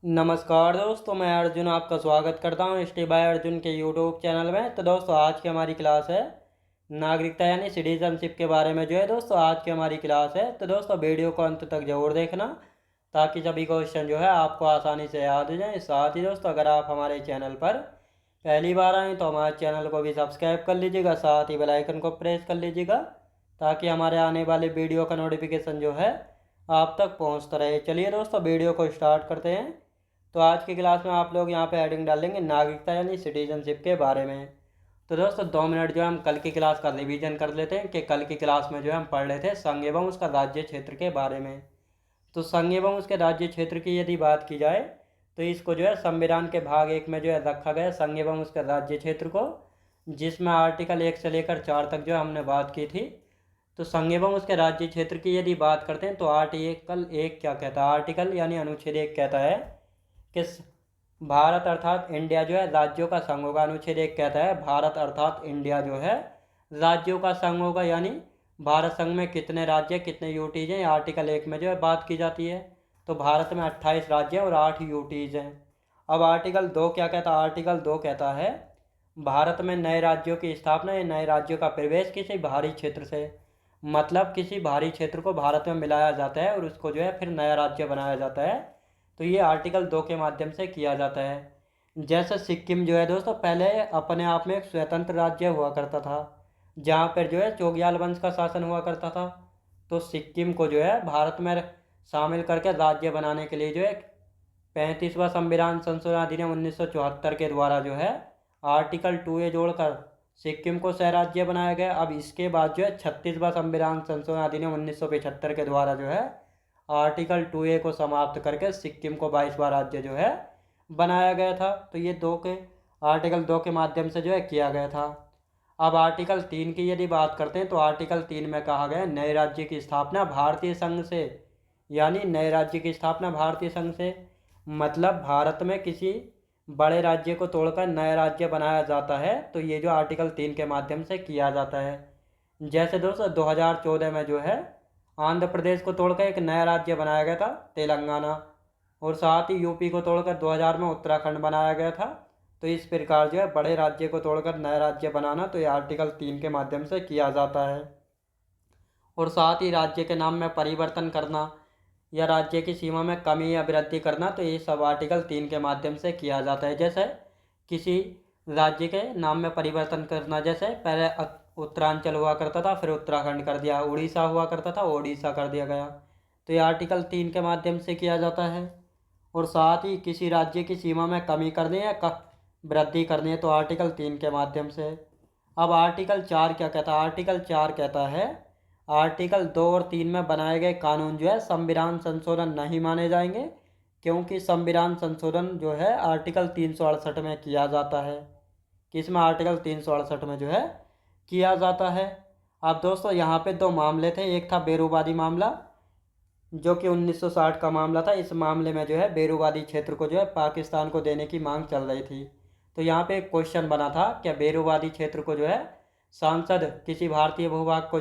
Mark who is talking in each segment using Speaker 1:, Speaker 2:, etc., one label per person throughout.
Speaker 1: नमस्कार दोस्तों, मैं अर्जुन आपका स्वागत करता हूँ स्टे बाय अर्जुन के यूट्यूब चैनल में। तो दोस्तों, आज की हमारी क्लास है नागरिकता यानी सिटीजनशिप के बारे में। दोस्तों आज की हमारी क्लास है। तो दोस्तों, वीडियो को अंत तक जरूर देखना ताकि सभी क्वेश्चन आपको आसानी से याद हो जाए। साथ ही दोस्तों, अगर आप हमारे चैनल पर पहली बार आएँ तो हमारे चैनल को भी सब्सक्राइब कर लीजिएगा, साथ ही बेल आइकन को प्रेस कर लीजिएगा ताकि हमारे आने वाले वीडियो का नोटिफिकेशन आप तक पहुँचता रहे। चलिए दोस्तों, वीडियो को स्टार्ट करते हैं। तो आज की क्लास में आप लोग यहाँ पे हेडिंग डालेंगे नागरिकता यानी सिटीजनशिप के बारे में। तो दोस्तों 2 मिनट हम कल की क्लास का रिवीजन कर लेते हैं कि कल की क्लास में हम पढ़ रहे थे संघ एवं उसका राज्य क्षेत्र के बारे में। तो संघ एवं उसके राज्य क्षेत्र की यदि बात की जाए तो इसको संविधान के भाग 1 में रखा गया संघ एवं उसके राज्य क्षेत्र को, जिसमें आर्टिकल 1 से लेकर 4 तक हमने बात की थी। तो संघ एवं उसके राज्य क्षेत्र की यदि बात करते हैं तो आर्टिकल 1 क्या कहता है, आर्टिकल यानी अनुच्छेद 1 कहता है कि भारत अर्थात इंडिया राज्यों का संघ होगा। अनुच्छेद 1 कहता है भारत अर्थात इंडिया राज्यों का संघ होगा, यानी भारत संघ में कितने राज्य कितने यूटीज हैं, आर्टिकल 1 में बात की जाती है। तो भारत में 28 राज्य हैं और 8 यूटीज हैं। अब आर्टिकल 2 क्या कहता है, आर्टिकल 2 कहता है भारत में नए राज्यों की स्थापना या नए राज्यों का प्रवेश किसी बाहरी क्षेत्र से, मतलब किसी बाहरी क्षेत्र को भारत में मिलाया जाता है और उसको फिर नया राज्य बनाया जाता है। तो ये आर्टिकल 2 के माध्यम से किया जाता है। जैसे सिक्किम दोस्तों पहले अपने आप में एक स्वतंत्र राज्य हुआ करता था, जहाँ पर चोग्याल वंश का शासन हुआ करता था। तो सिक्किम को भारत में शामिल करके राज्य बनाने के लिए 35वां संविधान संशोधन अधिनियम 1974 के द्वारा आर्टिकल 2A जोड़कर सिक्किम को सह राज्य बनाया गया। अब इसके बाद 36वां संविधान संशोधन अधिनियम 1975 के द्वारा आर्टिकल 2A को समाप्त करके सिक्किम को 22वां राज्य बनाया गया था। तो ये आर्टिकल 2 के माध्यम से किया गया था। अब आर्टिकल 3 की यदि बात करते हैं तो आर्टिकल 3 में कहा गया नए राज्य की स्थापना भारतीय संघ से, यानी नए राज्य की स्थापना भारतीय संघ से मतलब भारत में किसी बड़े राज्य को तोड़कर नया राज्य बनाया जाता है। तो ये आर्टिकल 3 के माध्यम से किया जाता है। जैसे दोस्तों 2014 में आंध्र प्रदेश को तोड़कर एक नया राज्य बनाया गया था तेलंगाना, और साथ ही यूपी को तोड़कर 2000 में उत्तराखंड बनाया गया था। तो इस प्रकार बड़े राज्य को तोड़कर नया राज्य बनाना तो ये आर्टिकल 3 के माध्यम से किया जाता है। और साथ ही राज्य के नाम में परिवर्तन करना या राज्य की सीमा में कमी या वृद्धि करना, तो ये सब आर्टिकल 3 के माध्यम से किया जाता है। जैसे किसी राज्य के नाम में परिवर्तन करना, जैसे पहले उत्तरांचल हुआ करता था फिर उत्तराखंड कर दिया, उड़ीसा हुआ करता था ओडिशा कर दिया गया, तो ये आर्टिकल 3 के माध्यम से किया जाता है। और साथ ही किसी राज्य की सीमा में कमी करनी है या वृद्धि करनी है तो आर्टिकल 3 के माध्यम से। अब आर्टिकल 4 क्या कहता है, आर्टिकल 4 कहता है आर्टिकल 2 और 3 में बनाए गए कानून संविधान संशोधन नहीं माने जाएंगे, क्योंकि संविधान संशोधन आर्टिकल 368 में किया जाता है। किसमें, आर्टिकल 368 में किया जाता है। अब दोस्तों यहाँ पे 2 मामले थे, एक था बेरूवादी मामला जो कि 1960 का मामला था। इस मामले में बेरूवादी क्षेत्र को पाकिस्तान को देने की मांग चल रही थी। तो यहाँ पे एक क्वेश्चन बना था क्या बेरूवादी क्षेत्र को सांसद किसी भारतीय भूभाग को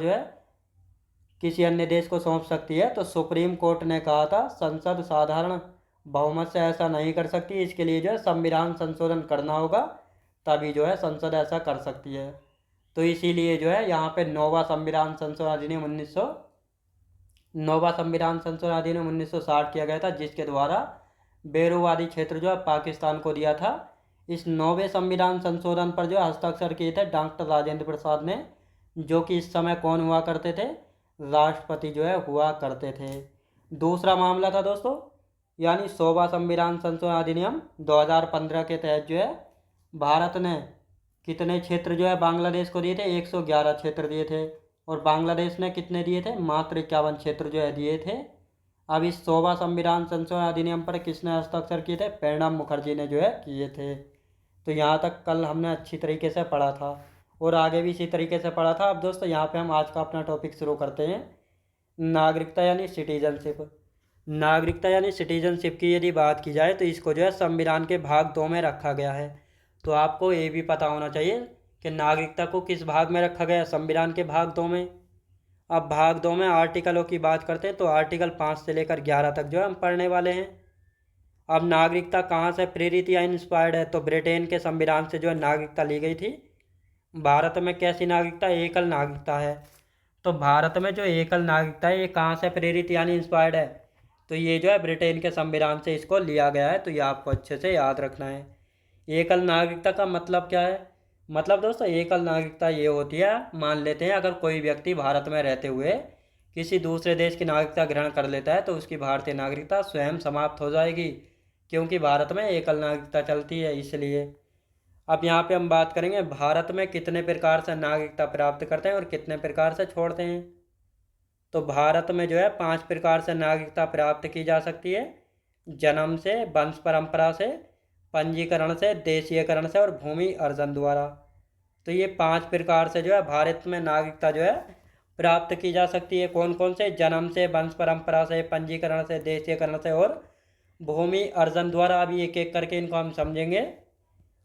Speaker 1: किसी अन्य देश को सौंप सकती है। तो सुप्रीम कोर्ट ने कहा था संसद साधारण बहुमत से ऐसा नहीं कर सकती, इसके लिए संविधान संशोधन करना होगा, तभी संसद ऐसा कर सकती है। तो इसीलिए यहाँ पे नौवां संविधान संशोधन अधिनियम 1960 किया गया था, जिसके द्वारा बेरूवादी क्षेत्र पाकिस्तान को दिया था। इस 9वें संविधान संशोधन पर हस्ताक्षर किए थे डॉक्टर राजेंद्र प्रसाद ने, जो कि इस समय कौन हुआ करते थे, राष्ट्रपति हुआ करते थे। दूसरा मामला था दोस्तों यानी 100वां संविधान संशोधन अधिनियम 2015 के तहत भारत ने कितने क्षेत्र बांग्लादेश को दिए थे, 111 क्षेत्र दिए थे, और बांग्लादेश ने कितने दिए थे, मात्र 51 क्षेत्र दिए थे। अब इस 100वां संविधान संशोधन अधिनियम पर किसने हस्ताक्षर किए थे, प्रणब मुखर्जी ने किए थे। तो यहाँ तक कल हमने अच्छी तरीके से पढ़ा था और आगे भी इसी तरीके से पढ़ा था। अब दोस्तों यहाँ पे हम आज का अपना टॉपिक शुरू करते हैं, नागरिकता यानी सिटीजनशिप। नागरिकता यानी सिटीजनशिप की यदि बात की जाए तो इसको संविधान के भाग 2 में रखा गया है। तो आपको ये भी पता होना चाहिए कि नागरिकता को किस भाग में रखा गया है, संविधान के भाग 2 में। अब भाग 2 में आर्टिकलों की बात करते हैं तो आर्टिकल 5 से लेकर 11 तक हम पढ़ने वाले हैं। अब नागरिकता कहाँ से प्रेरित या इंस्पायर्ड है, तो ब्रिटेन के संविधान से जो है नागरिकता ली गई थी। भारत में कैसी नागरिकता, एकल नागरिकता है। तो भारत में जो एकल नागरिकता है ये कहाँ से प्रेरित यानी इंस्पायर्ड है, तो ये जो है ब्रिटेन के संविधान से इसको लिया गया है। तो ये आपको अच्छे से याद रखना है। एकल नागरिकता का मतलब क्या है, मतलब दोस्तों एकल नागरिकता ये होती है, मान लेते हैं अगर कोई व्यक्ति भारत में रहते हुए किसी दूसरे देश की नागरिकता ग्रहण कर लेता है तो उसकी भारतीय नागरिकता स्वयं समाप्त हो जाएगी, क्योंकि भारत में एकल नागरिकता चलती है इसलिए। अब यहाँ पे हम बात करेंगे भारत में कितने प्रकार से नागरिकता प्राप्त करते हैं और कितने प्रकार से छोड़ते हैं। तो भारत में जो है 5 प्रकार से नागरिकता प्राप्त की जा सकती है। जन्म से, वंश परंपरा से, पंजीकरण से, देशीयकरण से और भूमि अर्जन द्वारा। तो ये 5 प्रकार से जो है भारत में नागरिकता जो है प्राप्त की जा सकती है। कौन कौन से, जन्म से, वंश परंपरा से, पंजीकरण से, देशीयकरण से और भूमि अर्जन द्वारा। अभी एक एक करके इनको हम समझेंगे।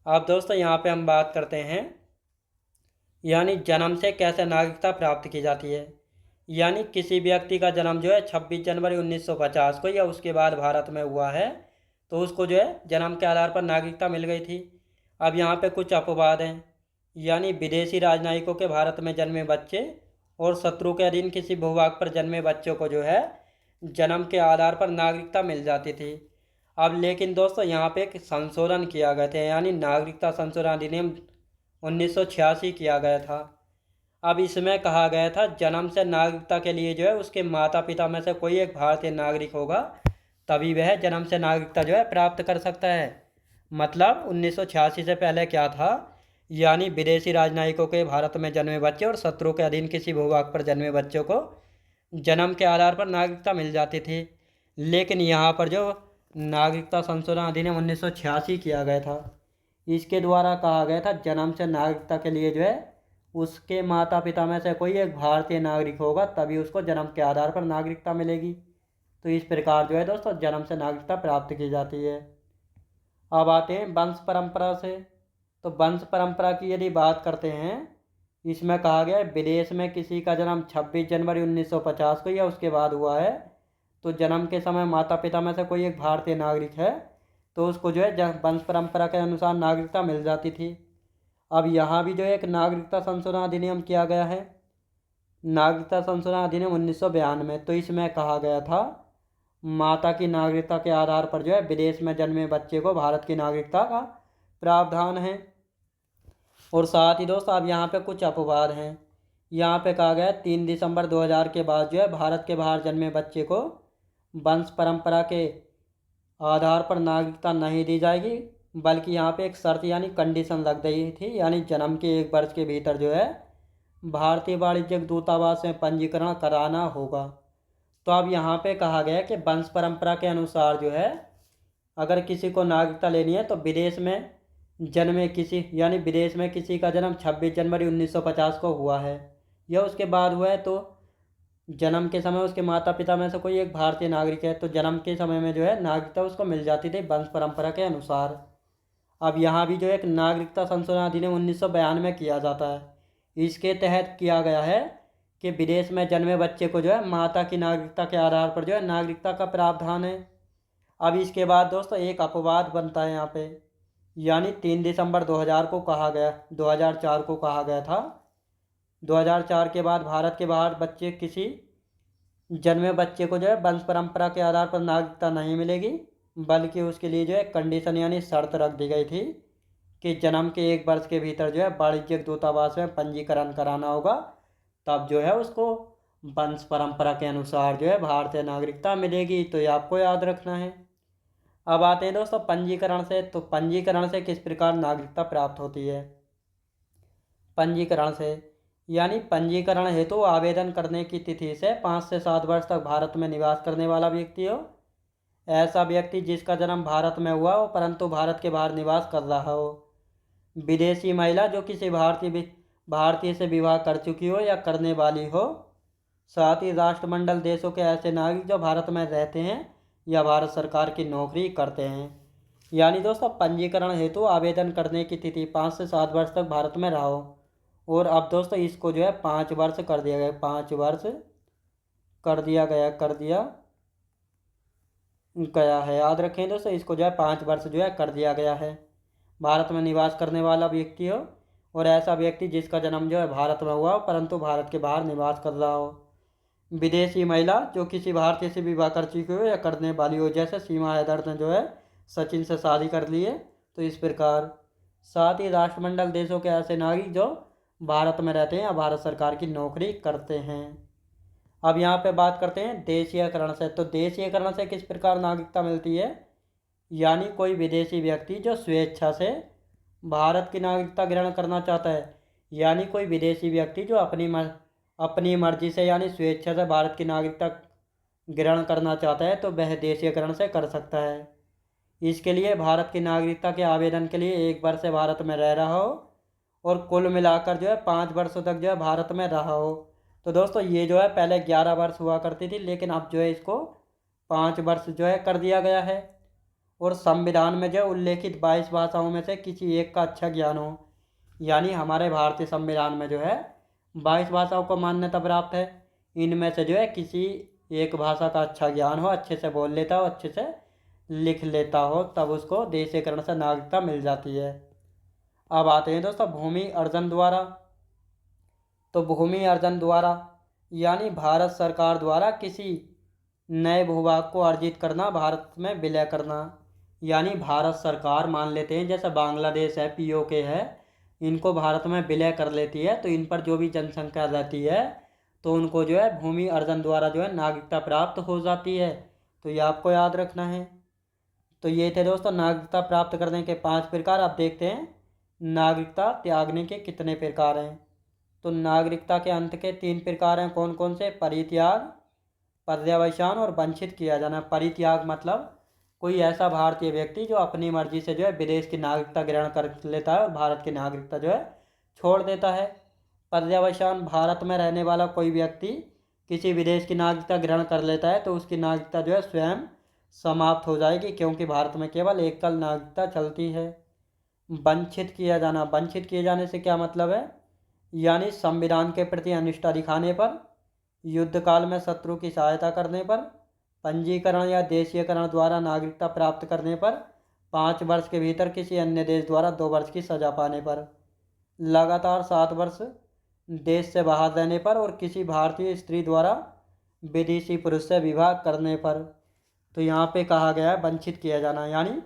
Speaker 1: अब दोस्तों यहाँ पे हम बात करते हैं यानी जन्म से कैसे नागरिकता प्राप्त की जाती है। यानी किसी व्यक्ति का जन्म जो है 26 जनवरी 1950 को या उसके बाद भारत में हुआ है तो उसको जो है जन्म के आधार पर नागरिकता मिल गई थी। अब यहाँ पे कुछ अपवाद हैं, यानी विदेशी राजनयिकों के भारत में जन्मे बच्चे और शत्रु के अधीन किसी भूभाग पर जन्मे बच्चों को जो है जन्म के आधार पर नागरिकता मिल जाती थी। अब लेकिन दोस्तों यहाँ पे एक संशोधन किया गया था, यानी नागरिकता संशोधन अधिनियम 1986 किया गया था। अब इसमें कहा गया था जन्म से नागरिकता के लिए जो है उसके माता पिता में से कोई एक भारतीय नागरिक होगा तभी वह जन्म से नागरिकता जो है प्राप्त कर सकता है। मतलब 1986 से पहले क्या था, यानी विदेशी राजनयिकों के भारत में जन्मे बच्चे और शत्रु के अधीन किसी भूभाग पर जन्मे बच्चों को जन्म के आधार पर नागरिकता मिल जाती थी। लेकिन यहाँ पर जो नागरिकता संशोधन अधिनियम 1986 किया गया था, इसके द्वारा कहा गया था जन्म से नागरिकता के लिए जो है उसके माता पिता में से कोई एक भारतीय नागरिक होगा तभी उसको जन्म के आधार पर नागरिकता मिलेगी। तो इस प्रकार जो है दोस्तों जन्म से नागरिकता प्राप्त की जाती है। अब आते हैं वंश परंपरा से। तो वंश परंपरा की यदि बात करते हैं, इसमें कहा गया है विदेश में किसी का जन्म 26 जनवरी 1950 को या उसके बाद हुआ है तो जन्म के समय माता पिता में से कोई एक भारतीय नागरिक है तो उसको जो है वंश परंपरा के अनुसार नागरिकता मिल जाती थी। अब यहाँ भी जो है एक नागरिकता संशोधन अधिनियम किया गया है, नागरिकता संशोधन अधिनियम 1992। तो इसमें कहा गया था माता की नागरिकता के आधार पर जो है विदेश में जन्मे बच्चे को भारत की नागरिकता का प्रावधान है। और साथ ही दोस्तों अब यहाँ पे कुछ अपवाद हैं। यहाँ पे कहा गया है 3 दिसंबर 2000 के बाद जो है भारत के बाहर जन्मे बच्चे को वंश परंपरा के आधार पर नागरिकता नहीं दी जाएगी, बल्कि यहाँ पे एक शर्त यानी कंडीशन लग गई थी, यानी जन्म के 1 वर्ष के भीतर जो है भारतीय वाणिज्यिक दूतावास में पंजीकरण कराना होगा। तो अब यहाँ पे कहा गया कि वंश परंपरा के अनुसार जो है अगर किसी को नागरिकता लेनी है तो विदेश में जन्मे किसी, यानी विदेश में किसी का जन्म 26 जनवरी 1950 को हुआ है या उसके बाद हुआ है तो जन्म के समय उसके माता पिता में से कोई एक भारतीय नागरिक है तो जन्म के समय में जो है नागरिकता उसको मिल जाती थी वंश परंपरा के अनुसार। अब यहाँ भी जो एक नागरिकता संशोधन अधिनियम 1992 में किया जाता है, इसके तहत किया गया है कि विदेश में जन्मे बच्चे को जो है माता की नागरिकता के आधार पर जो है नागरिकता का प्रावधान है। अब इसके बाद दोस्तों एक अपवाद बनता है यहाँ पे, यानी 3 दिसंबर 2000 को कहा गया 2004 को कहा गया था 2004 के बाद भारत के बाहर बच्चे किसी जन्मे बच्चे को जो है वंश परंपरा के आधार पर नागरिकता नहीं मिलेगी, बल्कि उसके लिए जो है कंडीशन यानी शर्त रख दी गई थी कि जन्म के 1 वर्ष के भीतर जो है वाणिज्यिक दूतावास में पंजीकरण कराना होगा, तब जो है उसको वंश परंपरा के अनुसार जो है भारतीय नागरिकता मिलेगी। तो ये आपको याद रखना है। अब आते हैं दोस्तों पंजीकरण से। तो पंजीकरण से किस प्रकार नागरिकता प्राप्त होती है। पंजीकरण से यानी पंजीकरण हेतु आवेदन करने की तिथि से 5 से 7 वर्ष तक भारत में निवास करने वाला व्यक्ति हो। ऐसा व्यक्ति जिसका जन्म भारत में हुआ हो परंतु भारत के बाहर निवास कर रहा हो। विदेशी महिला जो किसी भारतीय से विवाह कर चुकी हो या करने वाली हो। साथ ही राष्ट्रमंडल देशों के ऐसे नागरिक जो भारत में रहते हैं या भारत सरकार की नौकरी करते हैं। यानी दोस्तों पंजीकरण हेतु आवेदन करने की तिथि 5 से 7 वर्ष तक भारत में रहा हो। और अब दोस्तों इसको जो है 5 वर्ष कर दिया गया, 5 वर्ष कर दिया गया गया है। याद रखें दोस्तों, इसको जो है 5 वर्ष जो है कर दिया गया है। भारत में निवास करने वाला व्यक्ति हो और ऐसा व्यक्ति जिसका जन्म जो है भारत में हुआ हो परंतु भारत के बाहर निवास कर रहा हो। विदेशी महिला जो किसी भारतीय से विवाह कर चुकी हो या करने वाली हो, जैसे सीमा हैदर ने जो है सचिन से शादी कर ली है, तो इस प्रकार। साथ ही राष्ट्रमंडल देशों के ऐसे नागरिक जो भारत में रहते हैं या भारत सरकार की नौकरी करते हैं। अब यहाँ पे बात करते हैं देशीयकरण से। तो देशीयकरण से किस प्रकार नागरिकता मिलती है, यानी कोई विदेशी व्यक्ति जो स्वेच्छा से भारत की नागरिकता ग्रहण करना चाहता है, यानी कोई विदेशी व्यक्ति जो अपनी मर्जी से यानी स्वेच्छा से भारत की नागरिकता ग्रहण करना चाहता है, तो वह देशीयकरण से कर सकता है। इसके लिए भारत की नागरिकता के आवेदन के लिए 1 वर्ष से भारत में रह रहा हो और कुल मिलाकर जो है 5 वर्षों तक जो है भारत में रहा हो। तो दोस्तों ये जो है पहले 11 वर्ष हुआ करती थी, लेकिन अब जो है इसको 5 वर्ष जो है कर दिया गया है। और संविधान में जो उल्लेखित 22 भाषाओं में से किसी एक का अच्छा ज्ञान हो, यानी हमारे भारतीय संविधान में जो है 22 भाषाओं को मान्यता प्राप्त है। इनमें से जो है किसी एक भाषा का अच्छा ज्ञान हो, अच्छे से बोल लेता हो, अच्छे से लिख लेता हो, तब उसको देशीयकरण से नागरिकता मिल जाती है। अब आते हैं दोस्तों भूमि अर्जन द्वारा। तो भूमि अर्जन द्वारा यानी भारत सरकार द्वारा किसी नए भूभाग को अर्जित करना, भारत में विलय करना। यानी भारत सरकार मान लेते हैं जैसे बांग्लादेश है, पीओके है, इनको भारत में विलय कर लेती है, तो इन पर जो भी जनसंख्या रहती है तो उनको जो है भूमि अर्जन द्वारा जो है नागरिकता प्राप्त हो जाती है। तो ये आपको याद रखना है। तो ये थे दोस्तों नागरिकता प्राप्त करने के 5 प्रकार। अब देखते हैं नागरिकता त्यागने के कितने प्रकार हैं। तो नागरिकता के अंत के 3 प्रकार हैं। कौन कौन से? परित्याग, पर्यवसान और वंचित किया जाना। परित्याग मतलब कोई ऐसा भारतीय व्यक्ति जो अपनी मर्जी से जो है विदेश की नागरिकता ग्रहण कर लेता है और भारत की नागरिकता जो है छोड़ देता है। पर्यवसान भारत में रहने वाला कोई व्यक्ति किसी विदेश की नागरिकता ग्रहण कर लेता है तो उसकी नागरिकता जो है स्वयं समाप्त हो जाएगी, क्योंकि भारत में केवल एकल नागरिकता चलती है। वंचित किया जाना, वंचित किए जाने से क्या मतलब है, यानी संविधान के प्रति अनिष्ठा दिखाने पर, युद्ध काल में शत्रु की सहायता करने पर, पंजीकरण या देशीयकरण द्वारा नागरिकता प्राप्त करने पर, 5 वर्ष के भीतर किसी अन्य देश द्वारा 2 वर्ष की सजा पाने पर, लगातार 7 वर्ष देश से बाहर रहने पर और किसी भारतीय स्त्री द्वारा विदेशी पुरुष से विवाह करने पर। तो यहाँ पे कहा गया है वंचित किया जाना, यानी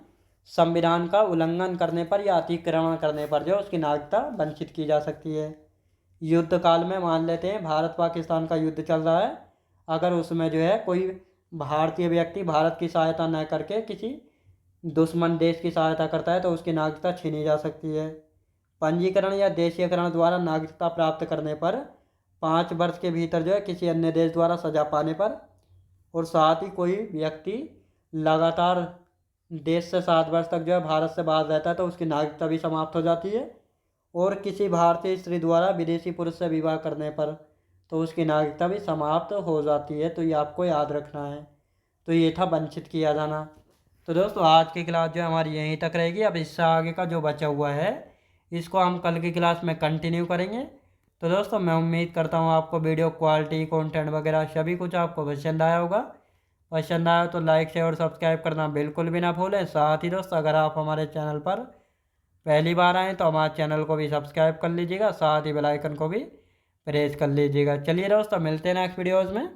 Speaker 1: संविधान का उल्लंघन करने पर या अतिक्रमण करने पर जो उसकी नागरिकता वंचित की जा सकती है। युद्ध काल में मान लेते हैं भारत पाकिस्तान का युद्ध चल रहा है, अगर उसमें जो है कोई भारतीय व्यक्ति भारत की सहायता न करके किसी दुश्मन देश की सहायता करता है तो उसकी नागरिकता छीनी जा सकती है। पंजीकरण या देशीयकरण द्वारा नागरिकता प्राप्त करने पर, 5 वर्ष के भीतर जो है किसी अन्य देश द्वारा सजा पाने पर, और साथ ही कोई व्यक्ति लगातार देश से 7 वर्ष तक जो है भारत से बाहर रहता है तो उसकी नागरिकता भी समाप्त हो जाती है। और किसी भारतीय स्त्री द्वारा विदेशी पुरुष से विवाह करने पर तो उसकी नागरिकता भी समाप्त हो जाती है। तो ये आपको याद रखना है। तो ये था वंचित किया जाना। तो दोस्तों आज की क्लास जो हमारी यहीं तक रहेगी। अब इससे आगे का जो बचा हुआ है इसको हम कल की क्लास में कंटिन्यू करेंगे। तो दोस्तों मैं उम्मीद करता हूँ आपको वीडियो क्वालिटी, कंटेंट वगैरह सभी कुछ आपको पसंद आया होगा। पसंद आया तो लाइक, शेयर और सब्सक्राइब करना बिल्कुल भी ना भूलें। साथ ही दोस्तों अगर आप हमारे चैनल पर पहली बार आएँ तो हमारे चैनल को भी सब्सक्राइब कर लीजिएगा, साथ ही बेल आइकन को भी प्रेस कर लीजिएगा। चलिए दोस्तों मिलते हैं नेक्स्ट वीडियोज़ में।